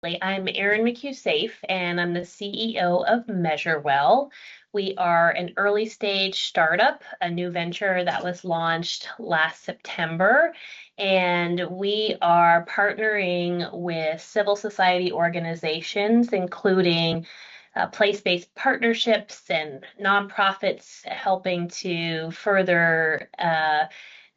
I'm Erin McHugh Saif, and I'm the CEO of Measurewell. We are an early stage startup, a new venture that was launched last September. And we are partnering with civil society organizations, including place-based partnerships and nonprofits, helping to further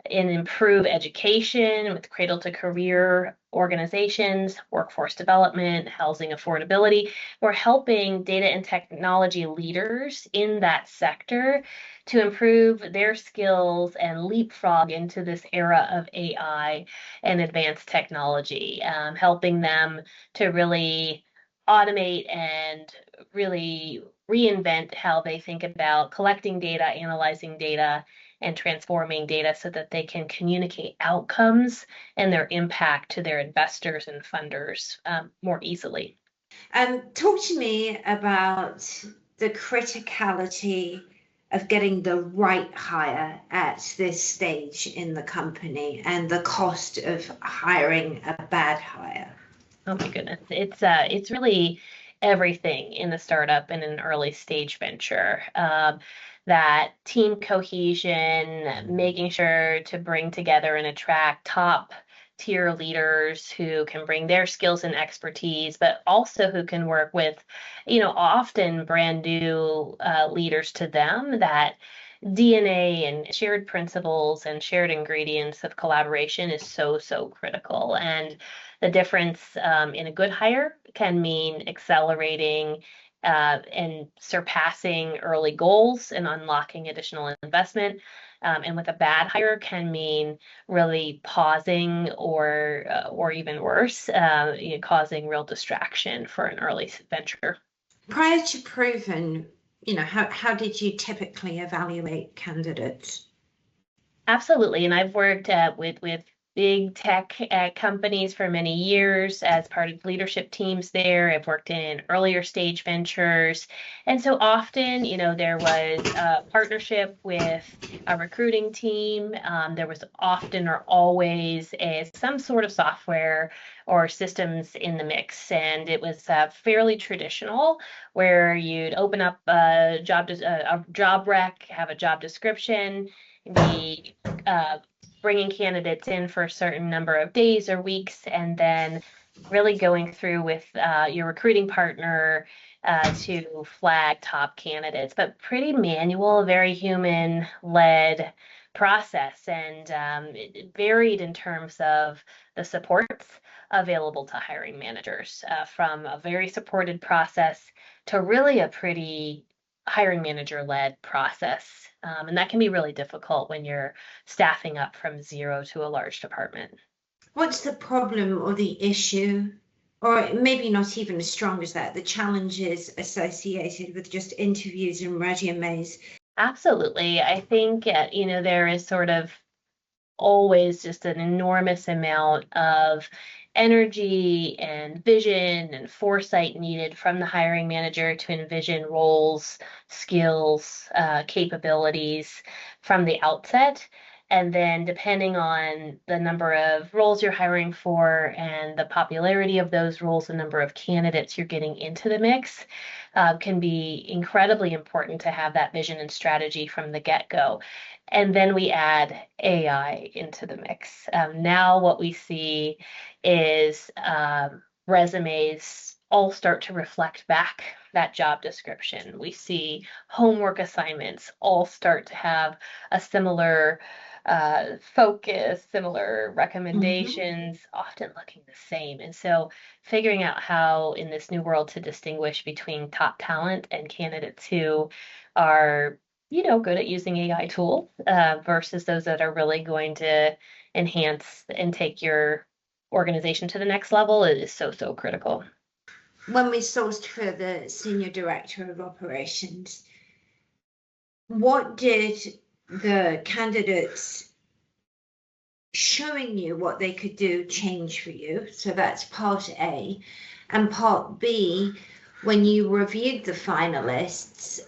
and improve education with cradle to career organizations, workforce development, housing affordability. We're helping data and technology leaders in that sector to improve their skills and leapfrog into this era of AI and advanced technology, helping them to really automate and really reinvent how they think about collecting data, analyzing data, and transforming data so that they can communicate outcomes and their impact to their investors and funders more easily. Talk to me about the criticality of getting the right hire at this stage in the company and the cost of hiring a bad hire. Oh my goodness, it's really everything in the startup and an early stage venture. That team cohesion, making sure to bring together and attract top tier leaders who can bring their skills and expertise, but also who can work with, often brand new leaders to them. That DNA and shared principles and shared ingredients of collaboration is so critical. And the difference in a good hire can mean accelerating and surpassing early goals and unlocking additional investment. And with a bad hire can mean really pausing or even worse, causing real distraction for an early venture. Prior to Provn, how did you typically evaluate candidates? Absolutely. And I've worked with big tech companies for many years as part of leadership teams there. I've worked in earlier stage ventures. And so often, there was a partnership with a recruiting team. There was often or always some sort of software or systems in the mix. And it was fairly traditional where you'd open up a job rec, have a job description, be bringing candidates in for a certain number of days or weeks, and then really going through with your recruiting partner to flag top candidates, but pretty manual, very human-led process, and it varied in terms of the supports available to hiring managers, from a very supported process to really a pretty hiring manager-led process. And that can be really difficult when you're staffing up from zero to a large department. What's the problem or the issue, or maybe not even as strong as that, the challenges associated with just interviews and resumes? Absolutely. I think, there is sort of always just an enormous amount of energy and vision and foresight needed from the hiring manager to envision roles, skills, capabilities from the outset. And then depending on the number of roles you're hiring for and the popularity of those roles, the number of candidates you're getting into the mix, can be incredibly important to have that vision and strategy from the get-go. And then we add AI into the mix. Now what we see is resumes all start to reflect back that job description. We see homework assignments all start to have a similar focus, similar recommendations, often looking the same. And so figuring out how in this new world to distinguish between top talent and candidates who are good at using AI tools versus those that are really going to enhance and take your organization to the next level is so critical. When we sourced for the senior director of operations, what did the candidates showing you what they could do change for you? So that's part A. And part B, when you reviewed the finalists,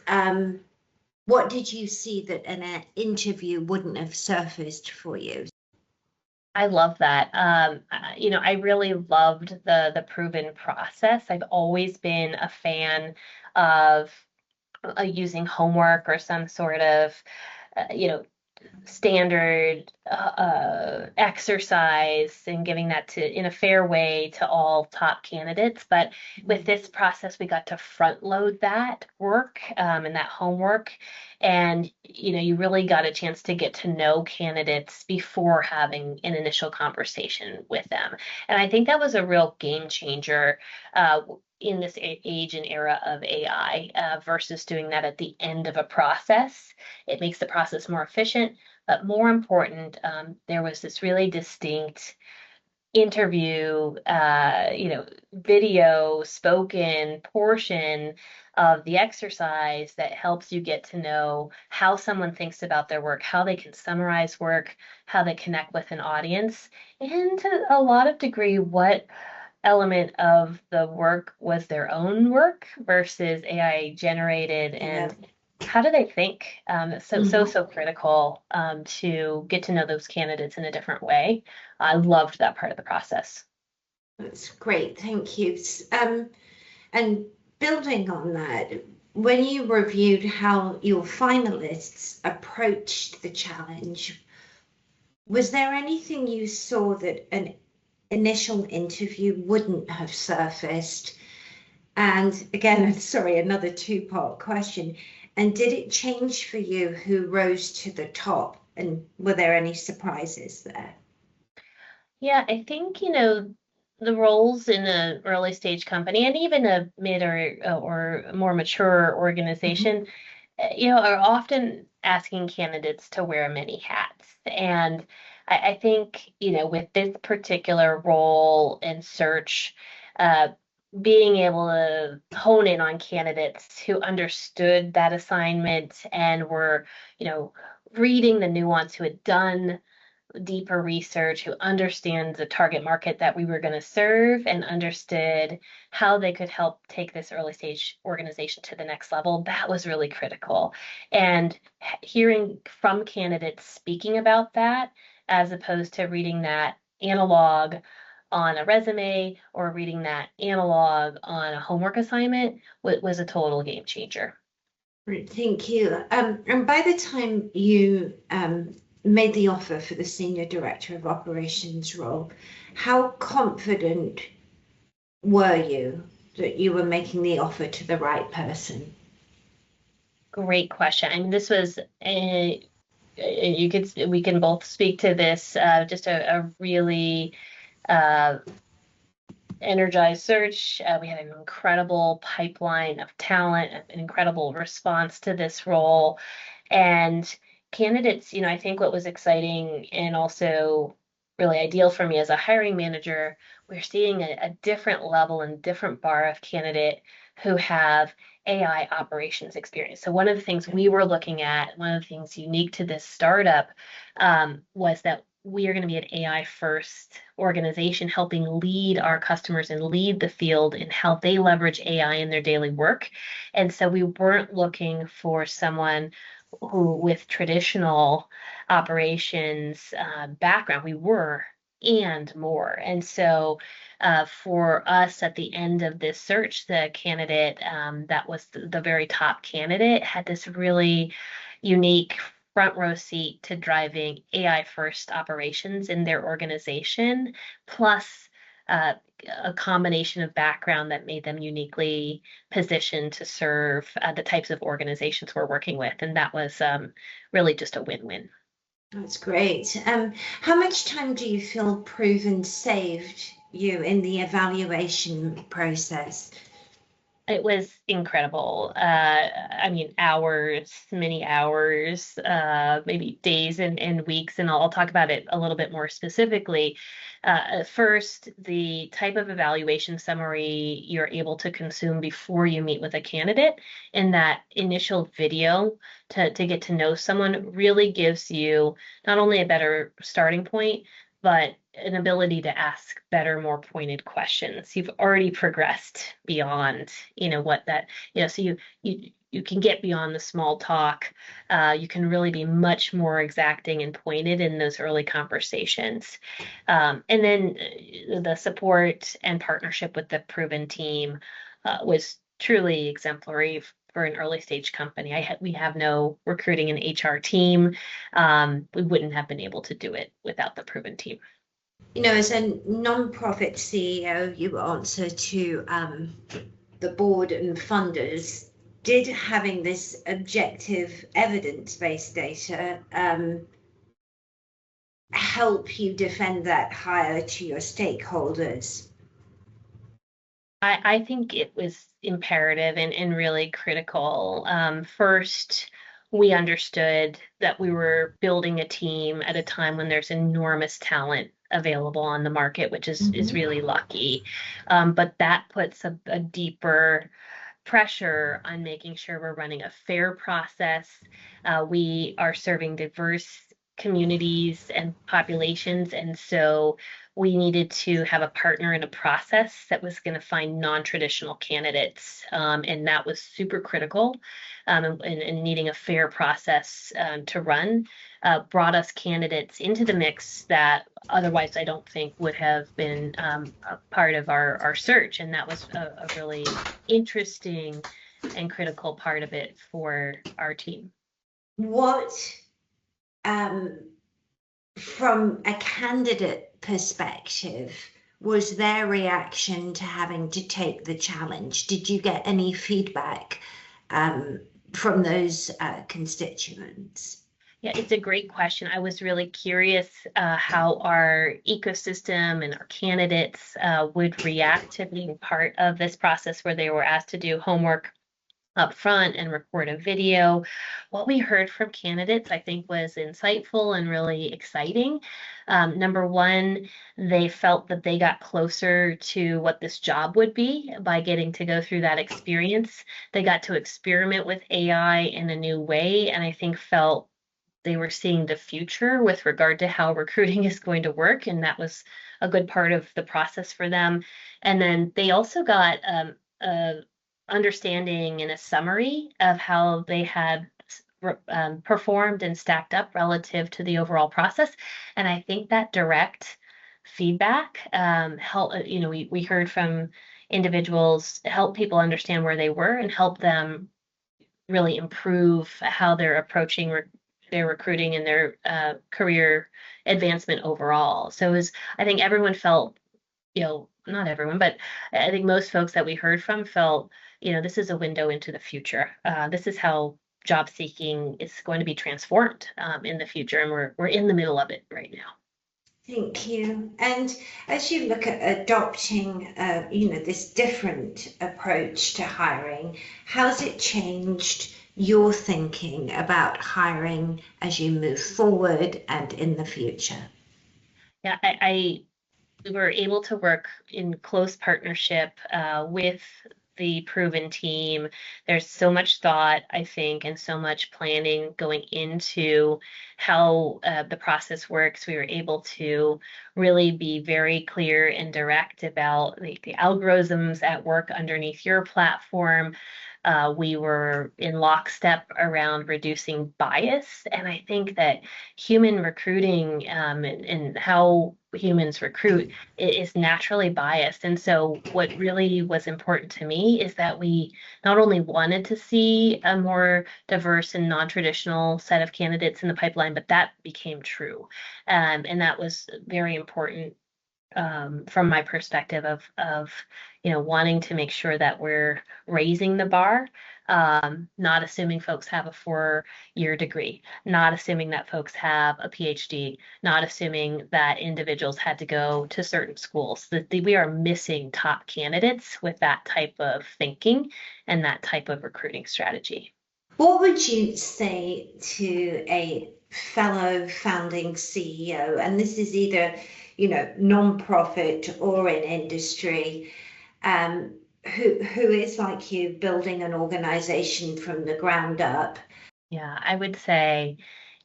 what did you see that an interview wouldn't have surfaced for you? I love that. I really loved the proven process. I've always been a fan of using homework or some sort of, you know, standard exercise and giving that to in a fair way to all top candidates. But with this process, we got to front load that work and that homework. And you really got a chance to get to know candidates before having an initial conversation with them. And I think that was a real game changer in this age and era of AI versus doing that at the end of a process. It makes the process more efficient, but more important, there was this really distinct interview, video, spoken portion of the exercise that helps you get to know how someone thinks about their work, how they can summarize work, how they connect with an audience, and to a lot of degree, what element of the work was their own work versus AI generated, Yeah. and how do they think? So, so, Mhm. so critical to get to know those candidates in a different way. I loved that part of the process. That's great, thank you. And building on that, when you reviewed how your finalists approached the challenge, was there anything you saw that an initial interview wouldn't have surfaced? And again, sorry, another two-part question. And did it change for you who rose to the top? And were there any surprises there? Yeah, I think, the roles in an early stage company and even a mid or more mature Mhm. organization, are often asking candidates to wear many hats. And I think, with this particular role and search, uh, being able to hone in on candidates who understood that assignment and were, reading the nuance, who had done deeper research, who understands the target market that we were going to serve and understood how they could help take this early stage organization to the next level. That was really critical. And hearing from candidates speaking about that, as opposed to reading that analog on a resume or reading that analog on a homework assignment, was a total game changer. Right, thank you. And by the time you made the offer for the Senior Director of Operations role, how confident were you that you were making the offer to the right person? Great question. I mean, this was a we can both speak to this, just a really uh, energized search. We had an incredible pipeline of talent, an incredible response to this role. And candidates, I think what was exciting and also really ideal for me as a hiring manager, we're seeing a different level and different bar of candidate who have AI operations experience. So one of the things we were looking at, one of the things unique to this startup, was that we are going to be an AI first organization helping lead our customers and lead the field in how they leverage AI in their daily work. And so we weren't looking for someone who, with traditional operations background, we were and more. And so for us at the end of this search, the candidate that was the very top candidate had this really unique front row seat to driving AI first operations in their organization, plus uh, a combination of background that made them uniquely positioned to serve the types of organizations we're working with. And that was really just a win-win. That's great. How much time do you feel Proven saved you in the evaluation process? It was incredible. I mean, hours, many hours, maybe days and weeks, and I'll talk about it a little bit more specifically. First, the type of evaluation summary you're able to consume before you meet with a candidate, and that initial video to get to know someone really gives you not only a better starting point, but an ability to ask better, more pointed questions. You've already progressed beyond, what that, so you can get beyond the small talk. You can really be much more exacting and pointed in those early conversations. And then the support and partnership with the Proven team was truly exemplary for an early stage company. We have no recruiting and HR team. We wouldn't have been able to do it without the Proven team. As a non-profit CEO, you answer to the board and funders. Did having this objective evidence-based data help you defend that hire to your stakeholders? I think it was imperative and really critical. First, we understood that we were building a team at a time when there's enormous talent available on the market, which is really lucky. But that puts a deeper pressure on making sure we're running a fair process. We are serving diverse communities and populations, and so we needed to have a partner in a process that was going to find non-traditional candidates, and that was super critical. And needing a fair process to run brought us candidates into the mix that otherwise I don't think would have been a part of our search, and that was a really interesting and critical part of it for our team. What, from a candidate perspective, was their reaction to having to take the challenge? Did you get any feedback from those constituents? Yeah, it's a great question. I was really curious how our ecosystem and our candidates would react to being part of this process where they were asked to do homework up front and record a video. What we heard from candidates, I think, was insightful and really exciting. Number one, they felt that they got closer to what this job would be by getting to go through that experience. They got to experiment with AI in a new way, and I think felt they were seeing the future with regard to how recruiting is going to work, and that was a good part of the process for them. And then they also got a understanding and a summary of how they had performed and stacked up relative to the overall process. And I think that direct feedback help. We heard from individuals, help people understand where they were and help them really improve how they're approaching their recruiting and their career advancement overall. So I think everyone felt, not everyone, but I think most folks that we heard from felt, this is a window into the future. This is how job seeking is going to be transformed in the future, and we're in the middle of it right now. Thank you. And as you look at adopting, this different approach to hiring, how's it changed your thinking about hiring as you move forward and in the future? Yeah, we were able to work in close partnership with the Proven team. There's so much thought, I think, and so much planning going into how the process works. We were able to really be very clear and direct about the algorithms at work underneath your platform. We were in lockstep around reducing bias. And I think that human recruiting and how humans recruit is naturally biased. And so what really was important to me is that we not only wanted to see a more diverse and non-traditional set of candidates in the pipeline, but that became true. And that was very important from my perspective of wanting to make sure that we're raising the bar, not assuming folks have a 4-year degree, not assuming that folks have a PhD, not assuming that individuals had to go to certain schools. That we are missing top candidates with that type of thinking and that type of recruiting strategy. What would you say to a fellow founding CEO, and this is either non-profit or in industry, who is like you, building an organization from the ground up? Yeah, I would say,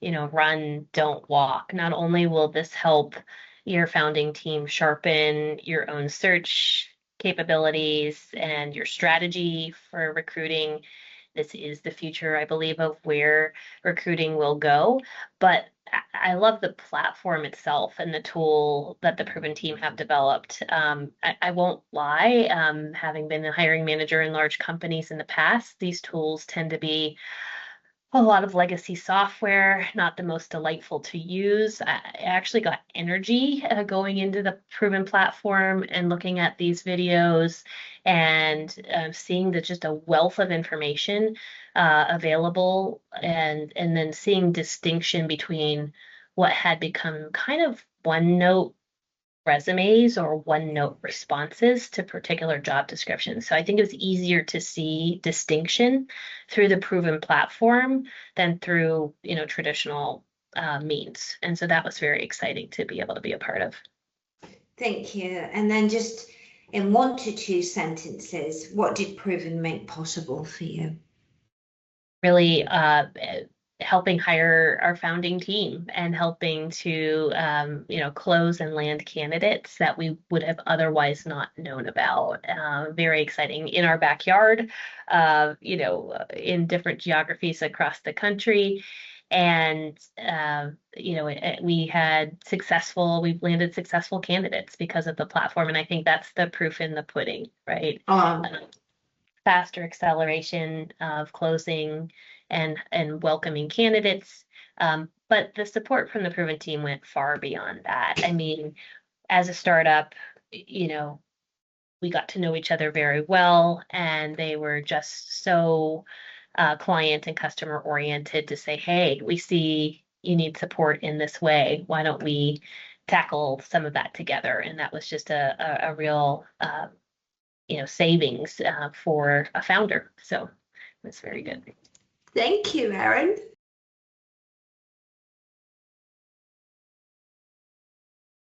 run, don't walk. Not only will this help your founding team sharpen your own search capabilities and your strategy for recruiting. This is the future, I believe, of where recruiting will go. But I love the platform itself and the tool that the Proven team have developed. I won't lie, having been a hiring manager in large companies in the past, these tools tend to be a lot of legacy software, not the most delightful to use. I actually got energy going into the Proven platform and looking at these videos and seeing that just a wealth of information available, and then seeing distinction between what had become kind of one note resumes or one note responses to particular job descriptions. So I think it was easier to see distinction through the Proven platform than through, traditional means. And so that was very exciting to be able to be a part of. Thank you. And then just in 1 to 2 sentences, what did Proven make possible for you? Really helping hire our founding team and helping to close and land candidates that we would have otherwise not known about. Very exciting in our backyard, in different geographies across the country. And we've landed successful candidates because of the platform, and I think that's the proof in the pudding, right? Faster acceleration of closing and welcoming candidates. But the support from the Proven team went far beyond that. I mean, as a startup, we got to know each other very well, and they were just so client and customer oriented to say, hey, we see you need support in this way. Why don't we tackle some of that together? And that was just a real savings for a founder. So it was very good. Thank you, Erin.